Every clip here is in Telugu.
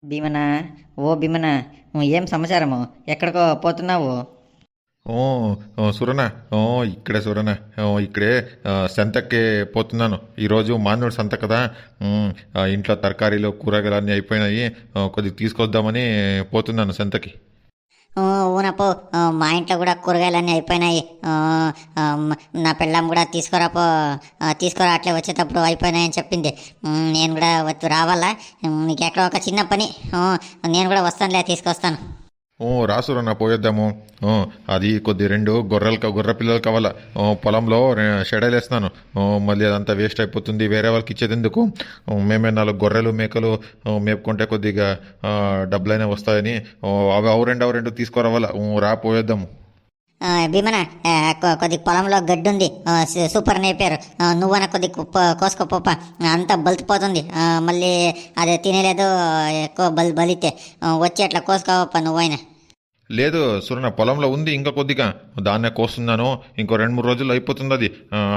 భీమనా, ఓ భీమనా, ఏం సమాచారము? ఎక్కడికో పోతున్నావు? ఓ సురనా. ఓ ఇక్కడే సురనా. ఇక్కడే సంతకే పోతున్నాను. ఈరోజు మానవుడు సంత కదా. ఇంట్లో తరకారీలు కూరగాయలు అన్నీ అయిపోయినాయి. కొద్దిగా తీసుకొద్దామని పోతున్నాను సంతకి. ఊనపో. మా ఇంట్లో కూడా కూరగాయలన్నీ అయిపోయినాయి. నా పెళ్ళాం కూడా తీసుకురాపో, తీసుకురా అట్లే వచ్చేటప్పుడు అయిపోయినాయని చెప్పింది. నేను కూడా రావాలా? నీకు ఎక్కడ ఒక చిన్న పని. నేను కూడా వస్తానులే, తీసుకొస్తాను. రా సురనా, పోయేద్దాము. అది కొద్ది రెండు గొర్రె పిల్లలు కావాలా. పొలంలో షెడలేస్తున్నాను. మళ్ళీ అదంతా వేస్ట్ అయిపోతుంది, వేరే వాళ్ళకి ఇచ్చేది ఎందుకు. మేమే 4 గొర్రెలు మేకలు మేపుకుంటే కొద్దిగా డబ్బులైనా వస్తాయని అవి రెండు తీసుకురావాలా. రా పోయేద్దాము. భీమన, కొద్ది పొలంలో గడ్డి ఉంది, సూపర్ నేపారు. నువ్వన కొద్ది కోసుకోపోప, అంతా బలిపోతుంది. మళ్ళీ అదే తినలేదు, ఎక్కువ బలితే వచ్చి అట్లా కోసుకోవప్ప నువ్వైనా. లేదు సురన, పొలంలో ఉంది ఇంకా కొద్దిగా, దాన్నే కోస్తున్నాను. ఇంకో 2-3 రోజుల్లో అయిపోతుంది అది.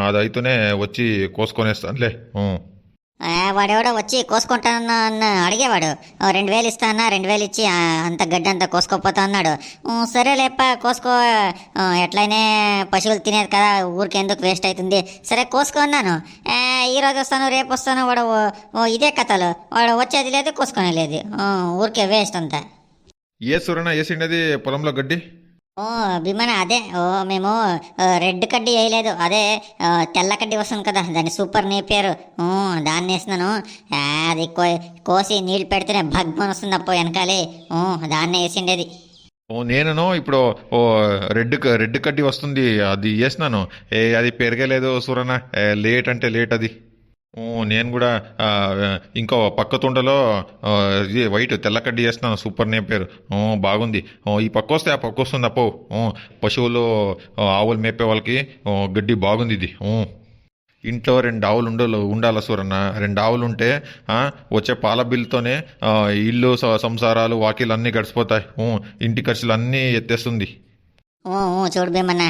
అది అయితేనే వచ్చి కోసుకొనేస్తానులే. వాడెవడో వచ్చి కోసుకుంటానన్న అడిగేవాడు. 2000 ఇస్తానా, 2000 ఇచ్చి అంత గడ్డి అంతా కోసుకోపోతా అన్నాడు. సరే లేప్ప కోసుకో, ఎట్లయినా పశువులు తినేది కదా, ఊరికి ఎందుకు వేస్ట్ అవుతుంది, సరే కోసుకో అన్నాను. ఈరోజు వస్తాను, రేపు వస్తాను, వాడు ఇదే కథలు. వాడు వచ్చేది లేదు, కోసుకునే లేదు, ఊరికే వేస్ట్ అంతా. ఏ సురన వేసిండేది పొలంలో గడ్డి? భీమన, అదే మేము రెడ్ కడ్డీ వేయలేదు, అదే తెల్ల కడ్డీ వస్తుంది కదా, దాన్ని సూపర్ నేపారు, దాన్ని వేసినాను. అది కోసి నీళ్ళు పెడితేనే భగ్మని వస్తుంది అప్పో వెనకాలే, దాన్నే వేసిండేది. నేను ఇప్పుడు రెడ్ కడ్డి వస్తుంది, అది వేసినాను. అది పెరగలేదు సురన, లేట్ అంటే లేట్ అది. నేను కూడా ఇంకో పక్క తుండలో ఇది వైట్ తెల్లకడ్డి చేస్తున్నాను, సూపర్ నేమ్ పేరు, బాగుంది. ఈ పక్క వస్తే ఆ పక్క వస్తుంది అప్పో. పశువులు ఆవులు మేపే వాళ్ళకి గడ్డి బాగుంది ఇది. ఇంట్లో 2 ఆవులు ఉండాల సూరన్న. 2 ఆవులు ఉంటే వచ్చే పాల బిల్లుతోనే ఇల్లు సంసారాలు వాకిలు అన్నీ గడిచిపోతాయి. ఇంటి ఖర్చులు అన్నీ ఎత్తేస్తుంది. చూడు భీమన్న,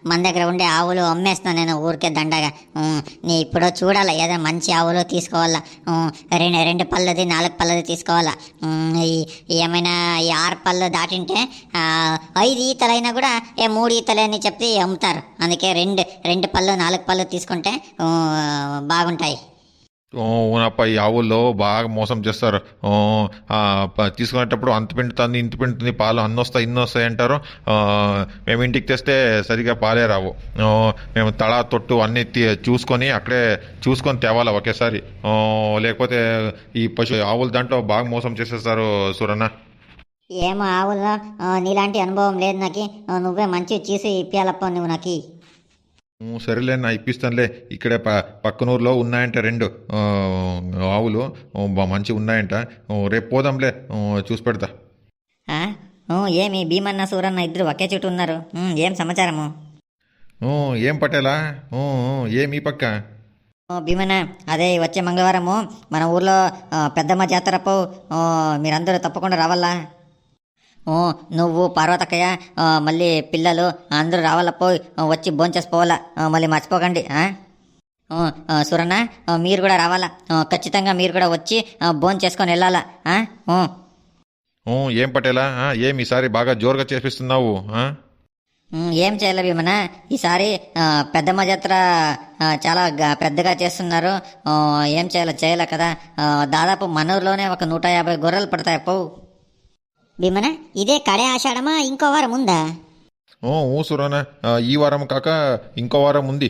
మన దగ్గర ఉండే ఆవులు అమ్మేస్తున్నాను నేను ఊరికే దండగా. నీ ఇప్పుడు చూడాలా, ఏదైనా మంచి ఆవులు తీసుకోవాలా. 2 పళ్ళది 4 పళ్ళది తీసుకోవాలా. ఏమైనా ఈ 6 పళ్ళు దాటింటే 5 ఈతలైనా కూడా 3 ఈతలు అని చెప్పి అమ్ముతారు. అందుకే 2 పళ్ళు 4 పళ్ళు తీసుకుంటే బాగుంటాయి. ఊనప్ప, ఈ ఆవుల్లో బాగా మోసం చేస్తారు. తీసుకునేటప్పుడు అంత పిండుతుంది ఇంత పిండుతుంది, పాలు అన్ని వస్తాయి ఇన్ని వస్తాయి అంటారు. మేము ఇంటికి తెస్తే సరిగా పాలే రావు. మేము తళ తొట్టు అన్నీ చూసుకొని అక్కడే చూసుకొని తేవాలి ఒకేసారి. లేకపోతే ఈ ఆవుల దాంట్లో బాగా మోసం చేసేస్తారు సురన్న. ఏమో ఆవుల్లో నీలాంటి అనుభవం లేదు నాకు. నువ్వే మంచి చూసి ఇప్పియాలప్ప నువ్వు నాకు. సరేలే, నా ఇప్పిస్తానులే. ఇక్కడే పక్కనూరులో ఉన్నాయంట 2 ఆవులు, మంచిగా ఉన్నాయంట. రేపు పోదాంలే, చూసి పెడతా. ఏమి భీమన్న సూరన్న ఇద్దరు ఒకే చుట్టూ ఉన్నారు? ఏం సమాచారము? ఏం పటేలా, ఏమి ఈ పక్క? భీమన్న, అదే వచ్చే మంగళవారము మన ఊర్లో పెద్దమ్మ జాతర పో, మీరందరూ తప్పకుండా రావాలా. నువ్వు పార్వతక్కయ్య, మళ్ళీ పిల్లలు అందరూ రావాలప్పో, వచ్చి భోంచేసిపోవాలా, మళ్ళీ మర్చిపోకండి. సురన్న, మీరు కూడా రావాలా, ఖచ్చితంగా మీరు కూడా వచ్చి భోంచేసుకొని వెళ్ళాలా. ఏం పటేలా, ఏమి ఈసారి బాగా జోరుగా చేపిస్తున్నావు? ఏం చేయాలి భీమన, ఈసారి పెద్దమ్మ జాతర చాలా పెద్దగా చేస్తున్నారు. ఏం చేయాలి కదా, దాదాపు మన ఊర్లోనే ఒక 150 గొర్రెలు పడతాయి పో. భీమన, ఇదే కడే ఆషాఢమా, ఇంకో వారం ఉందా? సురన, ఈ వారం కాక ఇంకో వారం ఉంది.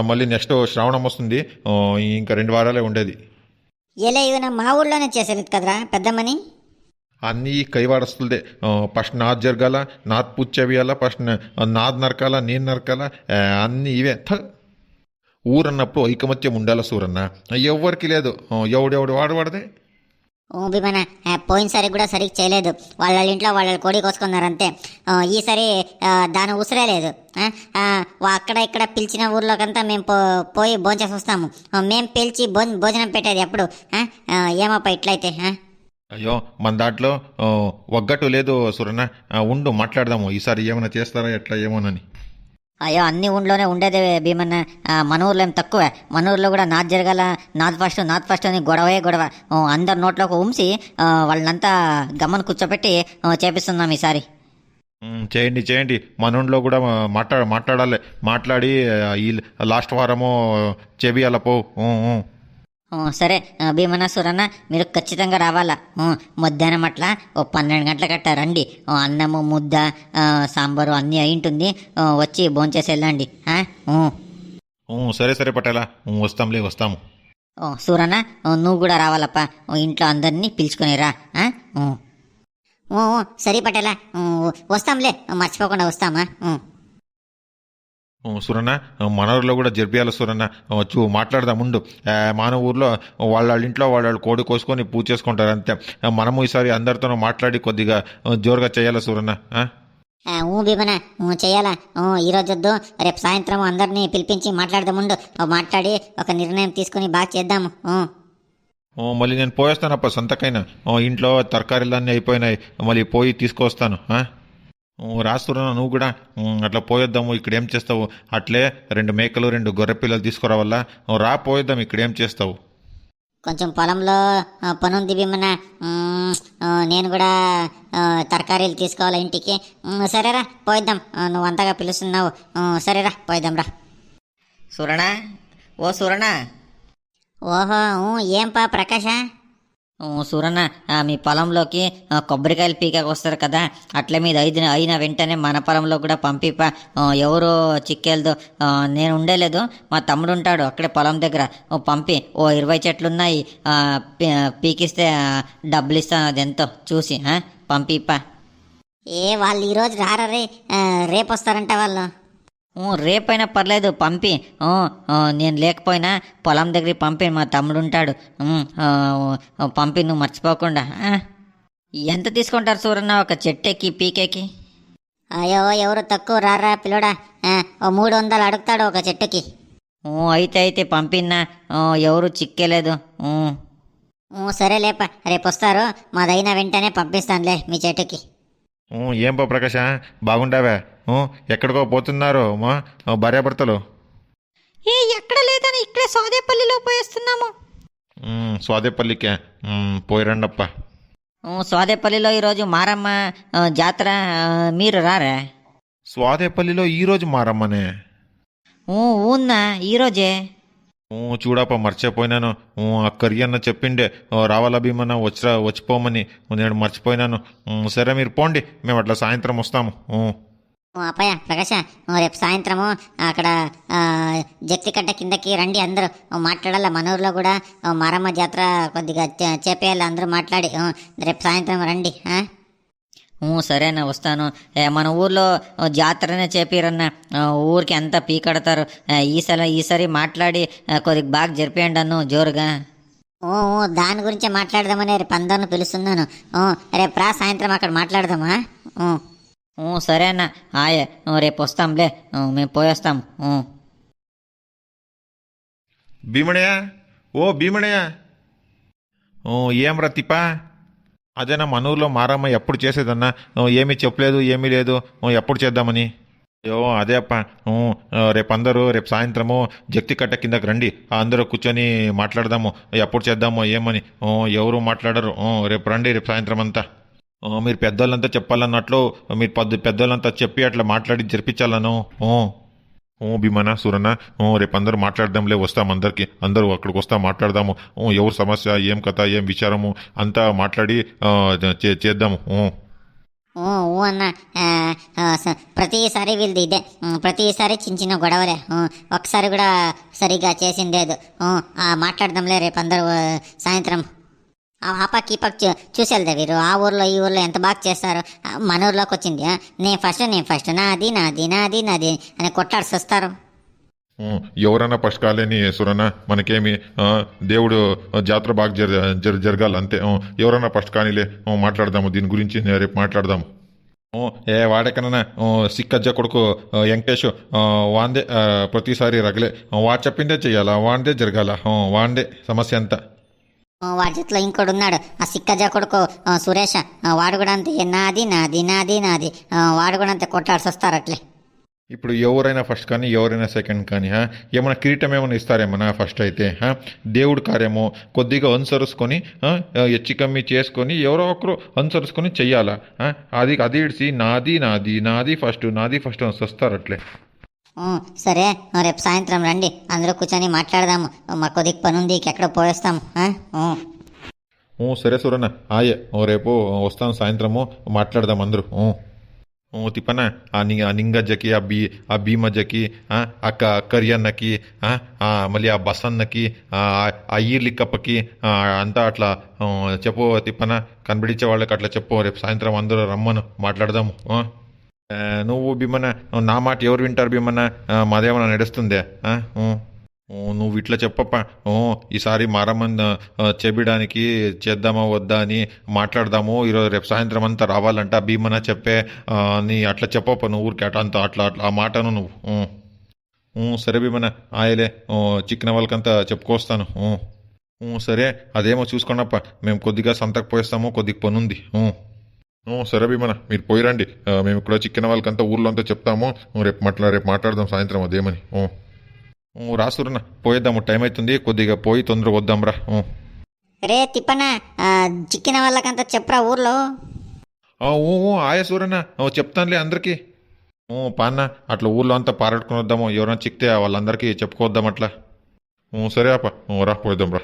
మళ్ళీ నెక్స్ట్ శ్రావణం వస్తుంది. ఇంకా 2 వారాలే ఉండేది. ఎలా ఇవన్న మా ఊళ్ళోనే చేసేది కదరా పెద్దమ్మని. అన్నీ కైవాడస్తులదే. ఫస్ట్ నాద్ జరగాల, నాద్ పూజ చేయాల, ఫస్ట్ నాద్ నరకాల, నేను నరకాల, అన్నీ ఇవే. ఊరన్నప్పుడు ఐకమత్యం ఉండాల సూరన్న, ఎవరికి లేదు. ఎవడెవడు వాడదే. భీమన, పోయినసారి కూడా సరిగ్గా చేయలేదు. వాళ్ళ ఇంట్లో వాళ్ళ కోడి కోసుకున్నారంతే. ఈసారి దాని ఉసిరే లేదు. అక్కడ ఇక్కడ పిలిచిన ఊర్లోకంతా మేము పోయి భోంచేసి వస్తాము. మేము పిలిచి భోజనం పెట్టేది ఎప్పుడు? ఏమప్ప ఇట్లయితే? అయ్యో, మన దాంట్లో ఒగ్గట్టు లేదు సురన్న. ఉండు మాట్లాడదాము, ఈసారి ఏమైనా చేస్తారా ఎట్లా ఏమోనని. అయ్యో అన్ని ఊళ్ళోనే ఉండేదే భీమన్న. మన ఊర్లో ఏం తక్కువ, మన ఊర్లో కూడా నాది జరగాల, నాది ఫస్ట్ అని గొడవే గొడవ. అందరి నోట్లోకి ఉంచి వాళ్ళనంతా గమ్మని కూర్చోబెట్టి చేపిస్తున్నాం ఈసారి. చేయండి చేయండి, మన ఊళ్ళో కూడా మాట్లాడాలి. మాట్లాడి ఈ లాస్ట్ వారము చేపియాల పో. సరే భీమన్న సూరన్న మీరు ఖచ్చితంగా రావాలా. మధ్యాహ్నం అట్లా 12 గంటలకట్ట రండి. అన్నము ముద్ద సాంబారు అన్నీ అయింటుంది. వచ్చి భోంచేసి వెళ్ళండి. సరే సరే పటేలా, వస్తాము. సూరన్న నువ్వు కూడా రావాలప్ప. ఇంట్లో అందరినీ పిలుచుకొని రా. సరే పటేలా, వస్తాంలే, మర్చిపోకుండా వస్తామా. సురన్న, మన ఊర్లో కూడా జరిపియాలి సురన్న. మాట్లాడదాం ఉండు. మన ఊర్లో వాళ్ళ ఇంట్లో వాళ్ళు కోడి కోసుకొని పూజ చేసుకుంటారు అంతే. మనము ఈసారి అందరితోనూ మాట్లాడి కొద్దిగా జోరుగా చేయాలి సురన్న. భీమన చెయ్యాలా. ఈరోజు వద్దు, రేపు సాయంత్రం అందరినీ పిలిపించి మాట్లాడదాముండు. మాట్లాడి ఒక నిర్ణయం తీసుకుని బాగా చేద్దాము. మళ్ళీ నేను పోయేస్తానప్ప సంతకైనా. ఇంట్లో తరకారీలన్నీ అయిపోయినాయి, మళ్ళీ పోయి తీసుకొస్తాను. రాస్తున్నా నువ్వు కూడా అట్లా పోయొద్దాము. ఇక్కడ ఏం చేస్తావు? అట్లే 2 మేకలు 2 గొర్రె పిల్లలు తీసుకురావాలా? రా పోయిద్దాం. ఇక్కడ ఏం చేస్తావు? కొంచెం పొలంలో పనుంది భీమన్న. నేను కూడా తరకారీలు తీసుకోవాలా ఇంటికి. సరేరా పోయిద్దాం, నువ్వు అంతగా పిలుస్తున్నావు. సరేరా పోయిద్దాం రా. సూరణ, ఓ సూరణ. ఓహో, ఏంపా ప్రకాశ? సూరన్న, మీ పొలంలోకి కొబ్బరికాయలు పీకాకు వస్తారు కదా, అట్లా మీద అయిన వెంటనే మన పొలంలో కూడా పంపిపా. ఎవరు చిక్కేలదో, నేను ఉండేలేదు, మా తమ్ముడు ఉంటాడు అక్కడే పొలం దగ్గర. పంపి 20 చెట్లున్నాయి, పీకిస్తే డబ్బులు ఇస్తాను, అది ఎంతో చూసి పంపిపా. వాళ్ళు ఈరోజు రారే, రేపు వస్తారంట వాళ్ళు. రేపైనా పర్లేదు పంపి. నేను లేకపోయినా పొలం దగ్గరికి పంపి, మా తమ్ముడు ఉంటాడు. పంపి, నువ్వు మర్చిపోకుండా. ఎంత తీసుకుంటారు సూరన్న ఒక చెట్టెక్కి పీకేకి? అయ్యో ఎవరు తక్కువ రారా పిల్లడా. 300 అడుగుతాడు ఒక చెట్టుకి. అయితే పంపిన్నా, ఎవరు చిక్కేలేదు. సరే లేప, రేపు వస్తారు, మాదైనా వెంటనే పంపిస్తానులే మీ చెట్టుకి. ఏం పో ప్రకాశ, బాగుండావా? ఎక్కడికో పోతున్నారు మా భార్యాభర్తలు? ఎక్కడ లేదని ఇక్కడే సోదేపల్లిలో పోయేస్తున్నాము. స్వాదేపల్లికే పోయిరండప్ప. సోదేపల్లిలో ఈరోజు మారమ్మ జాతర, మీరు రారా? స్వాదేపల్లిలో ఈరోజు మారమ్మనే? ఊన్నా ఈరోజే. చూడప్ప మర్చిపోయినాను. ఆ కరియన్న చెప్పిండే రావాలా భీమన్న వచ్చిపోమని, నేను మర్చిపోయినాను. సరే మీరు పోండి, మేము అట్లా సాయంత్రం వస్తాము. అప్పయ్య ప్రకాశ, రేపు సాయంత్రము అక్కడ జక్తికట్ట కిందకి రండి అందరూ. మాట్లాడాల, మన ఊర్లో కూడా మారమ్మ జాతర కొద్దిగా చేపేయాలి, అందరూ మాట్లాడి. రేపు సాయంత్రం రండి. సరేనా వస్తాను. మన ఊర్లో జాతరనే చేపిరన్న, ఊరికి అంతా పీకడతారు. ఈసారి మాట్లాడి కొద్దిగా బాగా జరిపేయండి అన్ను జోరుగా. దాని గురించే మాట్లాడదామని రేపు అందరిని పిలుస్తున్నాను. రేపు రా సాయంత్రం అక్కడ మాట్లాడదామా. సరే అన్న, రేపు వస్తాంలే, మేము పోయేస్తాం. భీమణయ్య, భీమణయ్య, ఏం రతిపా? అదేనా మన ఊర్లో మారమ్మ ఎప్పుడు చేసేదన్నా? ఏమీ చెప్పలేదు, ఏమీ లేదు, ఎప్పుడు చేద్దామని. అదే అప్ప, రేపు సాయంత్రము జక్తికట్ట కిందకి రండి, అందరూ కూర్చొని మాట్లాడదాము, ఎప్పుడు చేద్దామో ఏమని. ఎవరు మాట్లాడరు. రేపు రండి, రేపు సాయంత్రం అంతా. మీరు పెద్దోళ్ళంతా చెప్పాలన్నట్లు మీరు పెద్దోళ్ళంతా చెప్పి అట్లా మాట్లాడి జరిపించాలను. భీమన్న, సూరన్న, రేపు అందరూ మాట్లాడదాంలే, వస్తాం అందరికి, అందరూ అక్కడికి వస్తాం, మాట్లాడదాము. ఎవరు సమస్య, ఏం కథ, ఏం విచారము అంతా మాట్లాడి చేద్దాము. అన్న, ప్రతిసారి వీళ్ళది ఇదే, ప్రతిసారి చిన్న గొడవలే, ఒకసారి కూడా సరిగా చేసిందేదు. మాట్లాడదాంలే రేపు అందరూ సాయంత్రం. ఆ పక్క ఈ పక్క చూసేదా వీరు, ఆ ఊర్లో ఈ ఊర్లో ఎంత బాగా చేస్తారు. మన ఊర్లోకి వచ్చింది నేను ఫస్ట్ నాది అని కొట్లాడిసి వస్తారు. ఎవరన్నా ఫస్ట్ కాలేని సురన్న, మనకేమి దేవుడు జాతర బాగా జరగాలి అంతే. ఎవరన్నా ఫస్ట్ కానీలే, మాట్లాడదాము దీని గురించి, రేపు మాట్లాడదాము. వాడకన్నా సిక్కజ్జ కొడుకు వెంకటేష్ వాందే ప్రతిసారి రగలే, వాడు చెప్పిందే చెయ్యాలా, వాందే జరగాల, వాందే సమస్య అంతా. వాడి చేతిలో ఇంకోటి ఉన్నాడు, ఆ సిక్కజ కొడుకు సురేష, వాడు కూడా అంతే నాది వాడు కూడా అంతే కొట్లాడిసి వస్తారు అట్లే. ఇప్పుడు ఎవరైనా ఫస్ట్ కానీ ఎవరైనా సెకండ్ కానీ ఏమైనా కిరీటం ఏమైనా ఇస్తారేమన్నా ఫస్ట్ అయితే దేవుడి కార్యము కొద్దిగా అనుసరుసుకొని హెచ్చి కమ్మి చేసుకొని ఎవరో ఒకరు అనుసరుసుకొని చెయ్యాలా అది ఇడిసి నాది నాది నాది ఫస్ట్ అని వస్తారు అట్లే. సరే రేపు సాయంత్రం రండి, అందరూ కూర్చొని మాట్లాడదాము. మాకు కొద్దిగా పని ఉంది, ఎక్కడో పోయేస్తాం. సరే సూరన్న ఆయే రేపు వస్తాను సాయంత్రము మాట్లాడదాం అందరూ. తిప్పన ఆ నింగజ్జకి ఆ భీమజ్జకి ఆ కరియన్నకి మళ్ళీ ఆ బసన్నకి ఆ ఈర్లిక్కప్పకి అంతా అట్లా చెప్పు తిప్పన కనిపించే వాళ్ళకి అట్లా చెప్పు రేపు సాయంత్రం అందరూ రమ్మను మాట్లాడదాము. నువ్వు భీమన్న నా మాట ఎవరు వింటారు భీమన్న? మాదేమన్నా నడుస్తుందే? నువ్వు ఇట్లా చెప్పప్ప ఈసారి మారమ్మని చెబిడానికి చేద్దామా వద్దా అని మాట్లాడదాము. ఈరోజు రేపు సాయంత్రం అంతా రావాలంట భీమన్న చెప్పే అని అట్లా చెప్పప్ప నువ్వు ఊరికి అట్లా ఆ మాటను నువ్వు. సరే భీమన్న ఆయలే చిక్కిన వాళ్ళకంతా చెప్పుకొస్తాను. సరే అదేమో చూసుకోండప్ప, మేము కొద్దిగా సంతకు పోయిస్తాము, కొద్దిగా పనుంది. సరే భీమన్న మీరు పోయిరండి, మేము ఇక్కడ చిక్కిన వాళ్ళకంతా ఊర్లో అంతా చెప్తాము. రేపు మాట్లాడదాం సాయంత్రం అదేమని. రాసురన్న పోయేద్దాము, టైం అవుతుంది, కొద్దిగా పోయి తొందరగా వద్దాంరా. రే తిప్పన, చిక్కిన వాళ్ళకంతా చెప్పరా ఊర్లో. ఆయా సూరన్న చెప్తానులే అందరికీ. పాన్న అట్లా ఊర్లో అంతా పారాడుకుని వద్దాము, ఎవరైనా చిక్తే వాళ్ళందరికీ చెప్పుకోవద్దాం అట్లా. సరే అప్ప రా పోయిద్దాం రా.